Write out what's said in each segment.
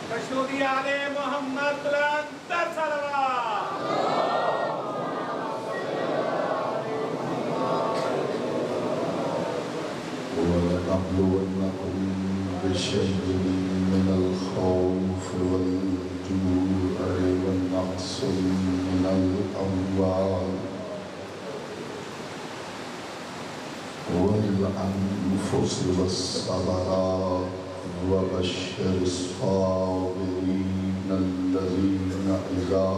تشہد آل محمد بلند صلوات وَلَنَبْلُوَنَّكُمْ بِشَيْءٍ مِّنَ الْخَوْفِ وَالْجُوعِ وَنَقْصٍ مِّنَ الْأَمْوَالِ وَالْأَنفُسِ وَالثَّمَرَاتِ وَبَشِّرِ الصَّابِرِينَ الَّذِينَ إِذَا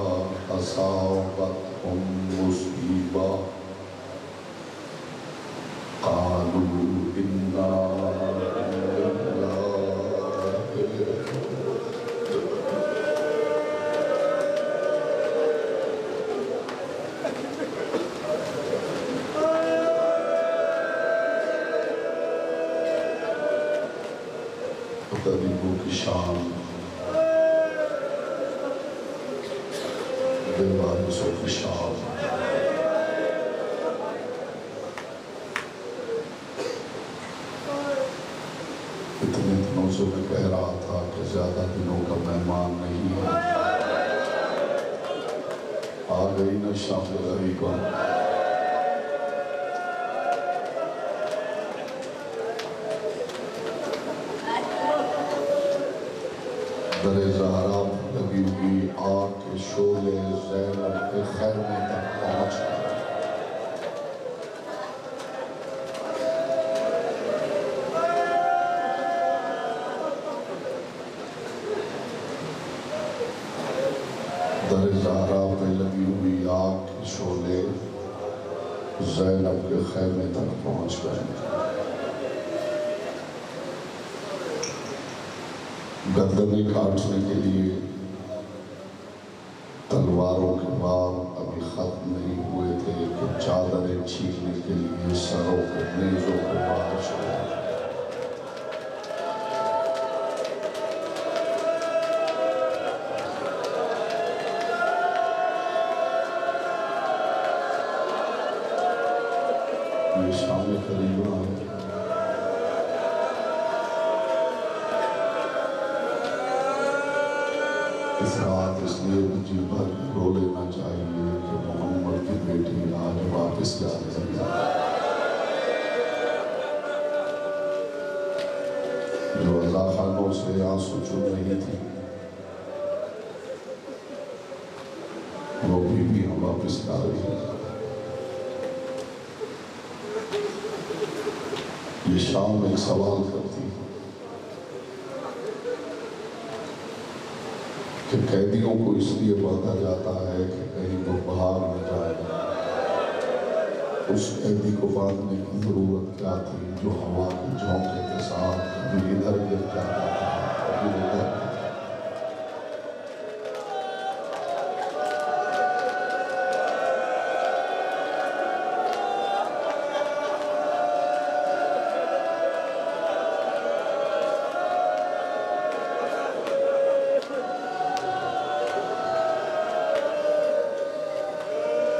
أَصَابَتْهُم مُّصِيبَةٌ قالوا إنا لله غریبوں کی شان بے وارثوں کی شان اتنے دنوں سے میں کہہ رہا تھا کہ زیادہ دنوں کا مہمان نہیں ہے آ گئی نا شام غریبہ در زہرا لگی ہوئی آگ کے شعلے زینب کے خیمے تک پہنچ گئے در زہرا پہ لگی ہوئی آگ کے شعلے زینب کے خیمے تک پہنچ گئے گردنیں کاٹنے کے لیے تلواروں کے بار ابھی ختم نہیں ہوئے تھے کہ چادریں چھیننے کے لیے سروں کو نیزوں کو بار شروع یہ شام قریبہ ہے اس رات اس لیے جی بھر رو لینا چاہیے کہ محمد کی بیٹی آج واپس جا رہی ہے جو عزا خانوں سے آنسو چن رہی تھی وہ بھی ہم واپس جا رہی ہے یہ شام ایک سوال کرتی ہے کہ قیدیوں کو اس لیے باندھا جاتا ہے کہ کہیں وہ باہر نہ جائے اس قیدی کو باندھنے کی ضرورت کیا تھی جو ہوا کے جھونکے کے ساتھ کبھی ادھر گر جاتا تھا کبھی ادھر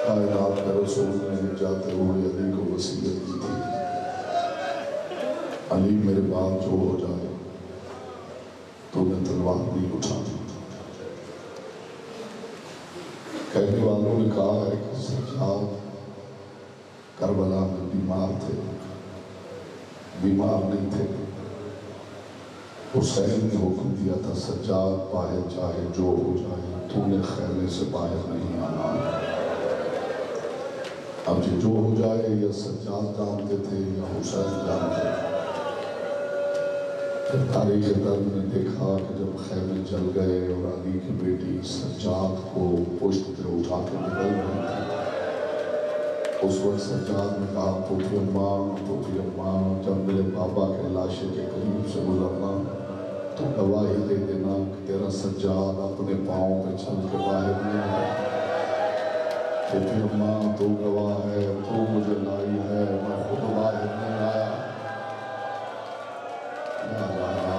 کائنات کے رسول نے جاتے ہوئے علی کو وصیت کی تھی علی میرے بعد جو ہو جائے تو میں تلوار نہیں اٹھاتا کہنے والوں نے کہا ہے کہ سجاد کربلا میں بیمار تھے بیمار نہیں تھے حسین نے حکم دیا تھا سجاد باہر چاہے جو ہو جائے تو نے خیمے سے باہر نہیں آنا اب جو ہو جائے یا سجاد جانتے تھے یا حسین جانتے تھے پھر تاریخ درد نے دیکھا کہ جب خیمے جل گئے اور علی کی بیٹی سجاد کو پشت پہ اٹھا کے نکل رہی تھی اس وقت سجاد نے کہا پوپھی اماں جب میرے بابا کے لاشے کے قریب سے گزرنا تو گواہی دے دینا کہ تیرا سجاد اپنے پاؤں پہ چل کے باہر نہیں آیا پوپھی اماں تو گواہ ہے تو مجھے لائی ہے میں خود باہر نہیں آیا یا زہرا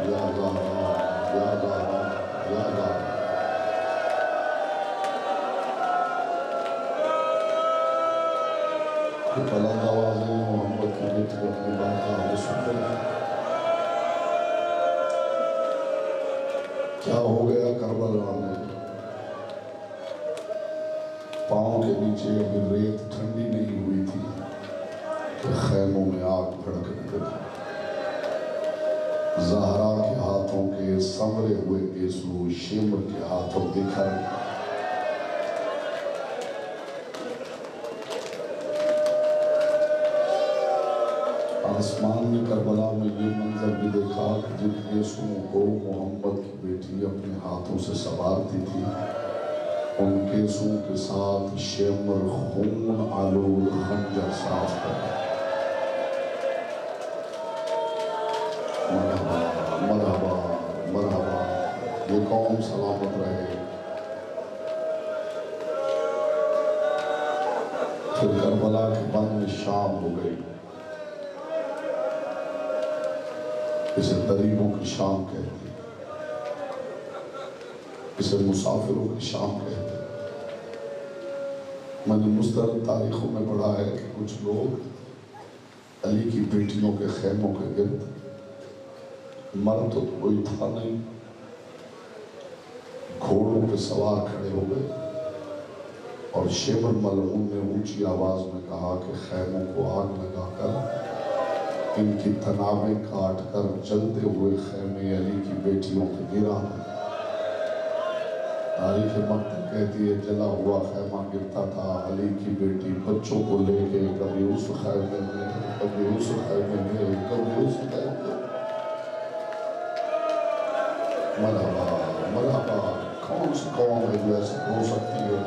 یا زہرا یا زہرا یا زہرا کہ بلند آوازیں محمد کی بیٹی اپنی بارگاہ میں سن رہی ہیں۔ کیا ہو گیا کربلا میں؟ پاؤں کے نیچے ابھی ریت ٹھنڈی نہیں ہوئی تھی کہ خیموں میں آگ بھڑکنے لگی۔ زہرا کے ہاتھوں کے سنورے ہوئے گیسو شیمر کے ہاتھوں بکھر گئے۔ آسمان نے کربلا میں یہ منظر بھی دیکھا کہ جن گیسوں کو محمد کی بیٹی اپنے ہاتھوں سے سنوارتی تھی، ان گیسوں کے ساتھ شیمر خون آلود خنجر صاف کر گئے۔ مرحبا مرحبا مرحبا، یہ قوم سلامت رہے۔ پھر کربلا کے بند میں شام ہو گئی۔ اسے غریبوں کی شام کہتے ہیں، اسے مسافروں کی شام کہتے ہیں۔ میں نے مستند تاریخوں میں پڑھا ہے کہ کچھ لوگ علی کی بیٹیوں کے خیموں کے گرد، مرد تو کوئی تھا نہیں، گھوڑوں پہ سوار کھڑے ہو گئے اور شیمر ملعون نے اونچی آواز میں کہا کہ خیموں کو آگ لگا کر ان کی تنابیں کاٹ کر جلتے ہوئے خیمے علی کی بیٹیوں پہ گرا۔ تاریخ مکتب کہتی ہے جلا ہوا خیمہ گرتا تھا، علی کی بیٹی بچوں کو لے کے کبھی اس خیمے میں کبھی اس خیمے میں کبھی اس خیمے میں۔ مرحبا مرحبا، کون سی قوم ہے جو ایسے ہو سکتی ہے؟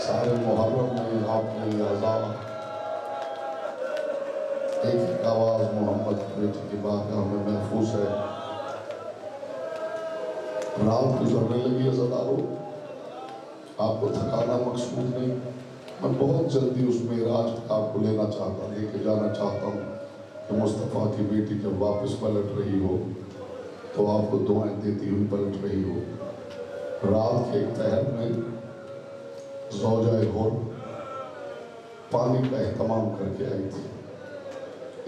سارے محرم میں آپ نے آزاد ایک آواز محمد کی بیٹی کی بارگاہ میں محفوظ ہے۔ رات گزرنے لگی عزادارو، آپ کو تھکانا مقصود نہیں، میں بہت جلدی اس معراج کا آپ کو لینا چاہتا ہوں، لے کے جانا چاہتا ہوں کہ مصطفیٰ کی بیٹی جب واپس پلٹ رہی ہو تو آپ کو دعائیں دیتی ہوئی پلٹ رہی ہو۔ رات کے ایک پہر میں زوجہ غر پانی کا اہتمام کر کے آئی تھی۔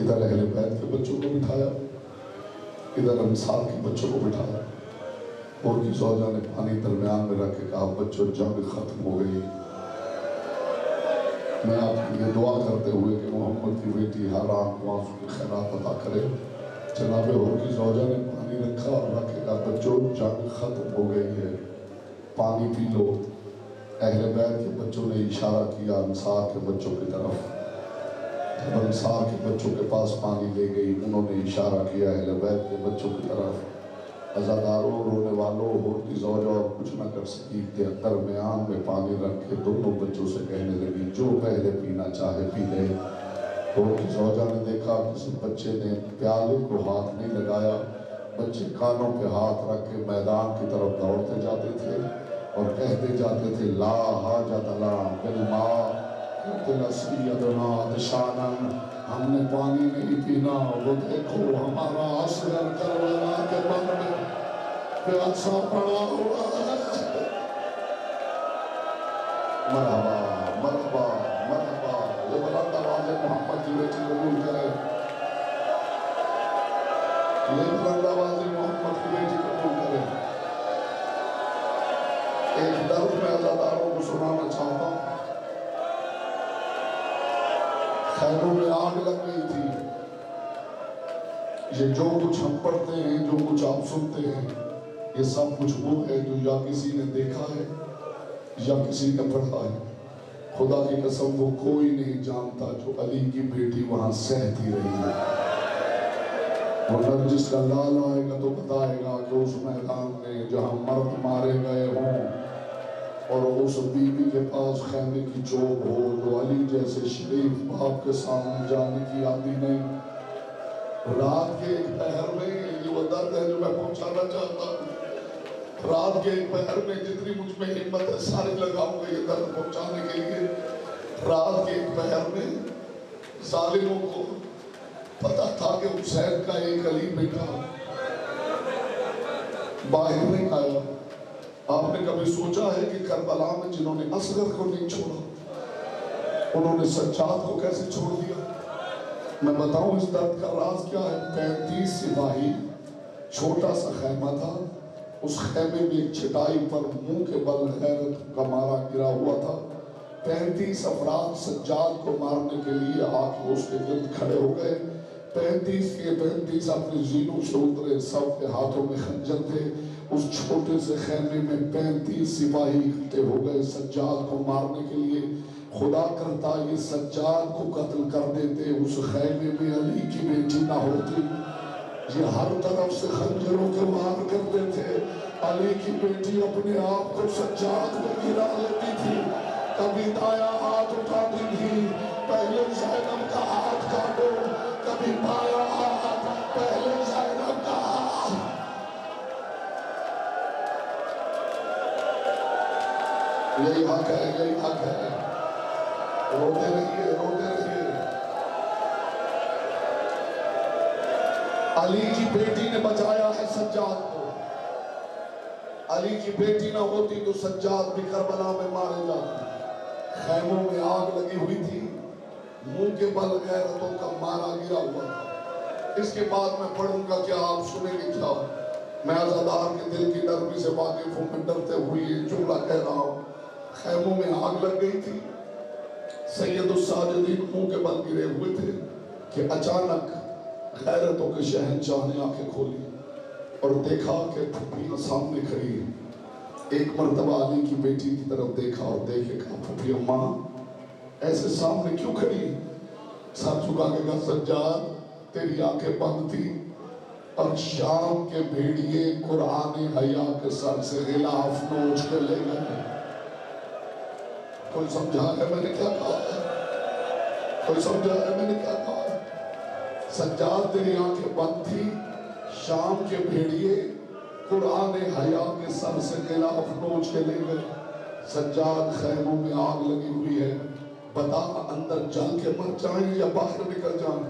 ادھر اہل بیت کے بچوں کو بٹھایا، ادھر انصار کے بچوں کو بٹھایا، اور کی زوجہ نے پانی درمیان میں رکھ کے کہا بچوں جنگ ختم ہو گئی۔ میں آپ کے لیے دعا کرتے ہوئے کہ محمد کی بیٹی ہر آنکھ کو آنسو کی خیرات عطا کرے، جناب اور کی زوجہ نے پانی رکھا اور رکھ کے کہا بچوں جنگ ختم ہو گئی ہے، پانی پی لو۔ اہل بیت کے بچوں نے اشارہ کیا انصار کے بچوں کی طرف، جب انصار کے بچوں کے پاس پانی لے گئی انہوں نے اشارہ کیا اہل بیت کے بچوں کی طرف۔ عزاداروں رونے والوں ہور کی زوجہ اور کچھ نہ کر سکی کہ درمیان میں پانی رکھ کے دونوں بچوں سے کہنے لگی جو پہلے پینا چاہے پی لے۔ ہور کی زوجہ نے دیکھا کسی بچے نے پیالے کو ہاتھ نہیں لگایا، بچے کانوں پہ ہاتھ رکھ کے میدان کی طرف دوڑتے جاتے تھے اور کہتے جاتے تھے لا حاجت لنا بالماء سیدنا عطشانن، ہم نے پانی نہیں پینا، وہ دیکھو ہمارا اصغر کربلا کے بند میں پیاسا پڑا ہوا ہے۔ مرحبا مرحبا مرحبا، یہ بلند آواز محمد کی بیٹی قبول کرے، یہ بلند آواز محمد کی بیٹی قبول کرے۔ ایک درد میں عزاداروں کو سنانا چاہتا ہوں، خیموں میں آگ لگ گئی تھی۔ یہ جو کچھ ہم پڑھتے ہیں، جو کچھ آپ سنتے ہیں، یہ سب کچھ وہ ہے جو یا کسی نے دیکھا ہے یا کسی نے پڑھا ہے۔ خدا کی قسم وہ کوئی نہیں جانتا جو علی کی بیٹی وہاں سہتی رہی ہے۔ وہ نرجس کا لال آئے گا تو بتائے گا کہ اس میدان میں جہاں مرد مارے گئے ہوں اور اس بی بی کے پاس خیمے کی چوب ہو جو علی جیسے شریف باپ کے سامنے جانے کی عادی نہیں، رات کے ایک پہر میں یہ وہ درد ہے جو میں پہنچانا چاہتا ہوں۔ رات کے ایک پہر میں جتنی مجھ میں ہمت ہے سارے لگاؤں گا یہ درد پہنچانے کے لیے۔ رات کے ایک پہر میں ظالموں کو پتا تھا کہ حسین کا ایک علی بیٹا باہر نہیں آیا۔ آپ نے کبھی سوچا ہے کہ کربلا میں جنہوں نے اصغر کو نہیں چھوڑا، انہوں نے سجاد کو کیسے چھوڑ دیا؟ میں بتاؤں اس درد کا راز کیا ہے؟ 35 سپاہی، چھوٹا سا خیمہ تھا، اس خیمے میں ایک چٹائی پر منہ کے بل غیرت کا مارا گرا ہوا تھا۔ 35 افراد سجاد کو مارنے کے لیے آ کے اس کے گرد کھڑے ہو گئے۔ 35 کے 35 اپنے زینوں سے اترے، سب کے ہاتھوں میں خنجر تھے۔ اس چھوٹے سے خیمے میں 35 سپاہی اکٹھے ہو گئے سجاد کو مارنے کے لیے۔ خدا کرتا یہ سجاد کو قتل کر دیتے، اس خیمے میں علی کی بیٹی نہ ہوتی۔ یہ ہر طرف سے خنجروں کے وار کرتے تھے، علی کی بیٹی اپنے آپ کو سجاد میں گرا لیتی تھی، کبھی دایا ہاتھ اٹھاتی تھی، پہلے زینب کا ہاتھ کاٹو، کبھی بایاں ہاتھ، پہلے زینب کا ہاتھ۔ یہی حق ہے، یہی حق ہے، روتے رہیے، روتے رہیے۔ علی کی بیٹی نے بچایا ہے سجاد کو۔ علی کی بیٹی نہ ہوتی تو سجاد بھی کربلا میں مارے جاتے۔ خیموں میں آگ لگی ہوئی تھی، منہ کے بل غیرتوں کا مارا گرا ہوا تھا۔ اس کے بعد میں پڑھوں گا کیا، آپ سنیں گے کیا؟ میں عزادار کے دل کی نرمی سے واقف ہوں، میں ڈرتے ہوئے یہ جملہ کہہ رہا ہوں۔ خیموں میں آگ لگ گئی تھی، سید الساجدین منہ کے بل گرے ہوئے تھے کہ اچانک غیرتوں کے شہنشاہ نے آنکھیں کھولی اور دیکھا کہ پھپھیاں سامنے کھڑی ہیں۔ ایک مرتبہ علی کی بیٹی کی طرف دیکھا اور دیکھے کہا، پھپھی اماں ایسے سامنے کیوں کھڑی؟ سر جھکا کے کہا، سجاد تیری آنکھیں بند تھی اور شام کے بھیڑیے قرآن حیا کے سر سے غلاف نوچ کے لے گئے۔ کوئی سمجھا ہے میں نے کیا کہا ہے؟ کوئی سمجھا ہے میں نے کیا کہا ہے؟ سجاد تیری آنکھیں بند تھی، شام کے بھیڑیے قرآن حیا کے سر سے غلاف نوچ کے لے گئے۔ سجاد خیموں میں آگ لگی ہوئی ہے، بتا اندر جل کے مر جائیں یا باہر نکل جائیں؟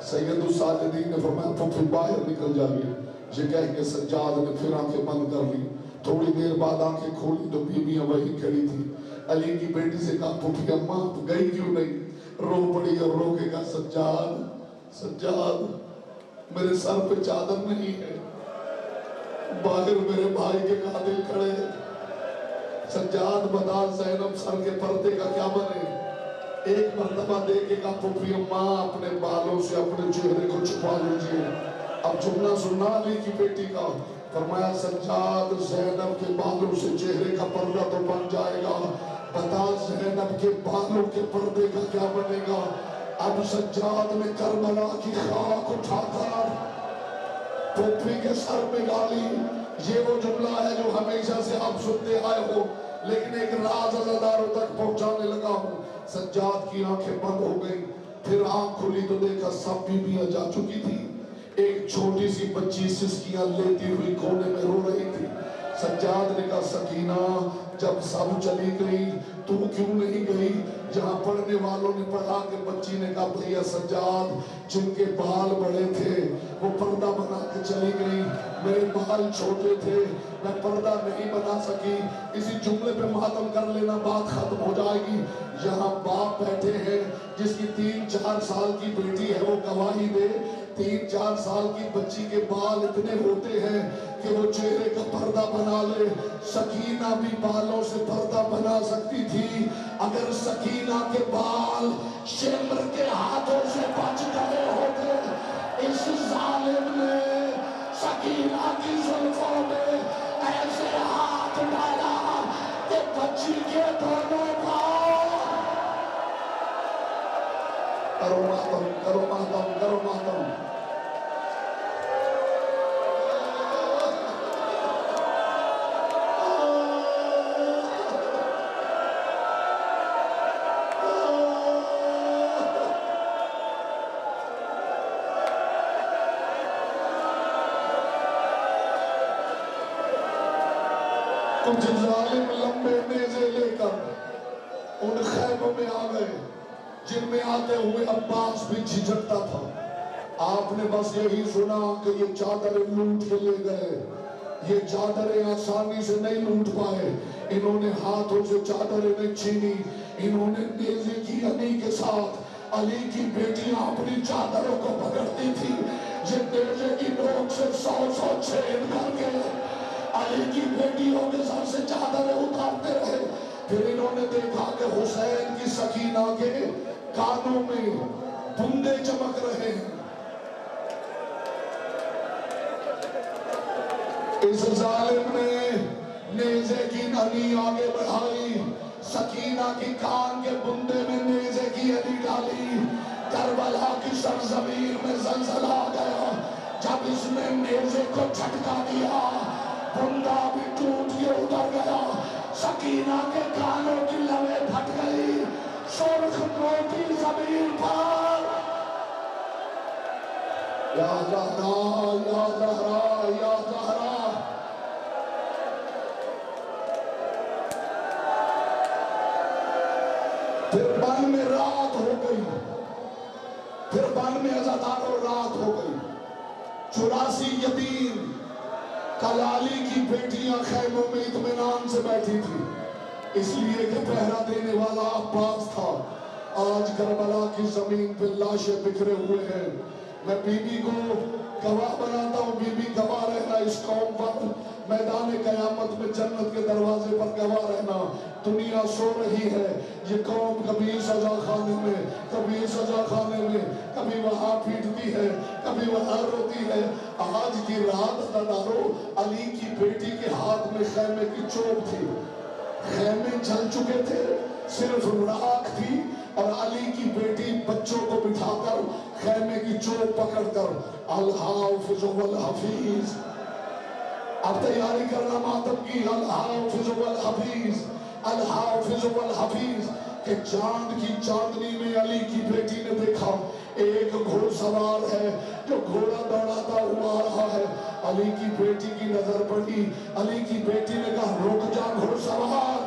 سید الساجدین نے فرمایا پھر باہر نکل جائیے۔ یہ کہہ کے سجاد نے پھر آنکھیں بند کر لی۔ تھوڑی دیر بعد آنکھیں کھولی تو بیویاں وہی کھڑی تھی۔ علی کی بیٹی سے کہا، پھپھی اماں تو گئی کیوں نہیں؟ رو پڑی اور رو کے کہا، سجاد سجاد میرے سر پہ چادر نہیں ہے، باہر میرے بھائی کے قاتل کھڑے۔ سجاد بتا زینب سر کے پردے کا کیا بنے؟ ایک مرتبہ دیکھے گا پھپھی اماں اپنے بالوں سے اپنے چہرے کو چھپا لیجئے۔ اب جملہ سننا علی کی بیٹی کا، فرمایا سجاد زینب کے بالوں سے چہرے کا پردہ تو بن جائے گا، بتا زینب کے بالوں کے پردے کا کیا بنے گا؟ اب سجاد نے کربلا کی خاک اٹھا کر پھپھی کے سر میں ڈالی۔ یہ وہ جملہ ہے جو ہمیشہ سے آپ سنتے آئے ہو، لیکن ایک راز عزاداروں تک پہنچانے لگا ہوں۔ سجاد کی آنکھیں بند ہو گئی، پھر آنکھ کھلی تو دیکھا سب بیویاں جا چکی تھی۔ ایک چھوٹی سی بچی سسکیاں لیتی ہوئی کونے میں رو رہی تھی۔ سجاد نے کہا، سکینہ جب سب چلی گئی تو کیوں نہیں گئی؟ جہاں پڑھنے والوں نے پڑھا کہ بچی نے کہا، بھیا سجاد جن کے بال بڑے تھے وہ پردہ بنا کے چلی گئی، میرے بال چھوٹے تھے میں پردہ نہیں بنا سکی۔ اسی جملے پہ ماتم کر لینا، بات ختم ہو جائے گی۔ یہاں باپ بیٹھے ہیں جس کی 3-4 سال کی بیٹی ہے، وہ گواہی دے 3-4 سال کی بچی کے بال اتنے ہوتے ہیں کہ وہ چہرے کا پردہ بنا لے۔ سکینہ بھی بالوں سے پردہ بنا سکتی تھی، اگر سکینہ کے بال شمر کے ہاتھوں سے بچ گئے ہوتے۔ اس ظالم نے سکینہ کی زلفوں میں ایسے ہاتھ ڈالا کہ بچی کے دونوں پاؤں۔ کرو ماتم، کرو ماتم، کرو ماتم۔ کچھ ظالم لمبے نیزے لے کر ان خیموں میں آ گئے جن میں آتے ہوئے عباس بھی جھجکتا تھا۔ آپ نے بس یہی سنا کہ یہ چادریں لوٹ کے لے گئے، یہ چادریں آسانی سے نہیں لوٹ پائے. انہوں نے ہاتھوں سے چادریں نہیں چھینی. انہوں نے نیزے کی علی کے ساتھ علی کی بیٹیاں اپنی چادروں کو پکڑتی تھی. یہ نیزے کی نوک سے 100 چھید کر کے علی کی بیٹیوں کے سر سے چادریں اتارتے رہے. پھر انہوں نے دیکھا کہ حسین کی سکینہ کے کانوں میں بندے چمک رہے ہیں. اس ظالم نے نیزے کی نلی آگے بڑھائی. سکینہ کی کان کے بندے میں نیزے کی علی ڈالی. کربلا کی سرزمین میں زلزلہ آ گیا. جب اس نے نیزے کو جھٹکا دیا بندہ بھی ٹوٹ کے اتر گیا. سکینہ کے کانوں کی لویں پھٹ گئی. سرخ موتی زمین پر. یا زہرا یا زہرا یا زہرا. پھر بن میں رات ہو گئی. پھر بن میں عزاداروں رات ہو گئی. 84 یتیم کلالی کی بیٹیاں خیموں میں اطمینان سے بیٹھی تھی اس لیے کہ پہرا دینے والا عباس تھا. آج کربلا کی زمین پہ لاشیں بکھرے ہوئے ہیں. میں بی بی کو گواہ بناتا ہوں. بی بی گواہ رہنا اس قوم پر. میدان قیامت میں جنت کے دروازے پر گواہ رہنا. دنیا سو رہی ہے. یہ قوم کبھی سزا خانے میں کبھی سزا خانے میں کبھی وہاں پیٹتی ہے کبھی وہاں روتی ہے. آج کی رات عزادارو علی کی بیٹی کے ہاتھ میں خیمے کی چوب تھی. خیمے جل چکے تھے صرف راکھ تھی اور علی کی بیٹی بچوں کو بٹھا کر خیمے کی چوب پکڑ کر الحافظ والحفیظ. اب تیاری کرنا ماتم کی. الحافظ والحفیظ الحافظ والحفیظ. کہ چاند کی چاندنی میں علی کی بیٹی نے دیکھا ایک گھوڑ سوار ہے جو گھوڑا دوڑاتا ہوا آ رہا ہے. علی کی بیٹی کی نظر پڑی. علی کی بیٹی نے کہا رک جا گھوڑ سوار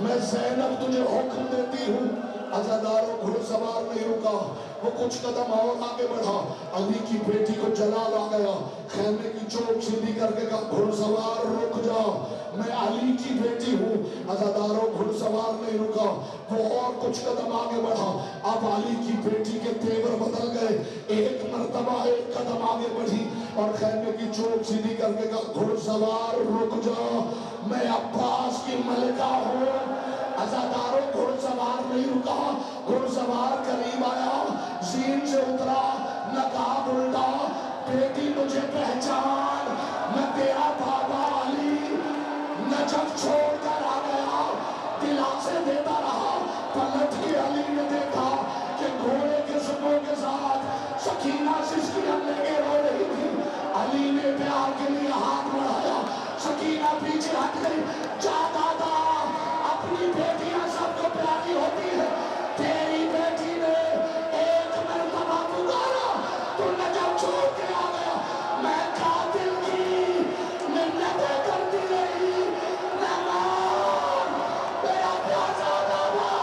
میں زینب تجھے حکم دیتی ہوں. عزاداروں گھوڑ سوار نہیں رکا. وہ کچھ قدم اور آگے بڑھا. علی کی بیٹی کو جلال آ گیا. خیمے کی چوب سیدھی کر کے کہا گھوڑ سوار رک جا میں علی کی بیٹی ہوں. عزاداروں گھوڑ سوار نہیں رکا. وہ اور کچھ قدم آگے بڑھا. اب علی کی بیٹی کے تیور بدل گئے. ایک مرتبہ ایک قدم آگے بڑھی اور خیمے کی چوب سیدھی کر کے کہا گھوڑ سوار رک جا میں عباس کی ملکہ ہوں. عزاداروں گھوڑ سوار نہیں رکا. گھوڑ سوار قریب آیا زین سے اترا نقاب الٹا. بیٹی مجھے پہچان میں تیرا بابا علی نجف چھوڑ کر آ گیا. دلاسے دیتا رہا. پلٹ کے علی نے دیکھا کہ گھوڑے کے سبوں کے ساتھ سکینہ جس کی ہم لے کے رو رہی تھی. علی نے پیار کے لیے ہاتھ بڑھایا. سکینہ پیچھے ہٹ گئی. جا دادا اپنی بیٹیاں سب کو پیاری ہوتی ہے. تیری بیٹی نے ایک مرتبہ پکارا تو نجف چھوڑ کے آ گیا. میں قاتل کی منتیں کرتی رہی نہ مار میرا پیاسا دادا.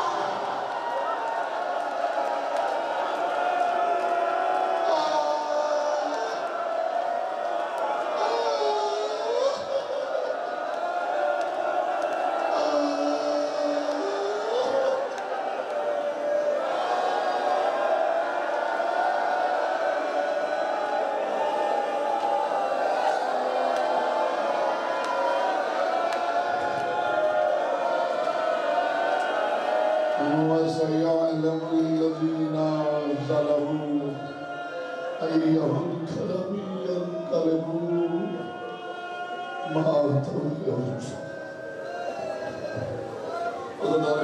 وَسَيَعْلَمُ الَّذِينَ ظَلَمُوا أَيَّ مُنقَلَبٍ يَنقَلِبُونَ. مَا تَوْفِيقِ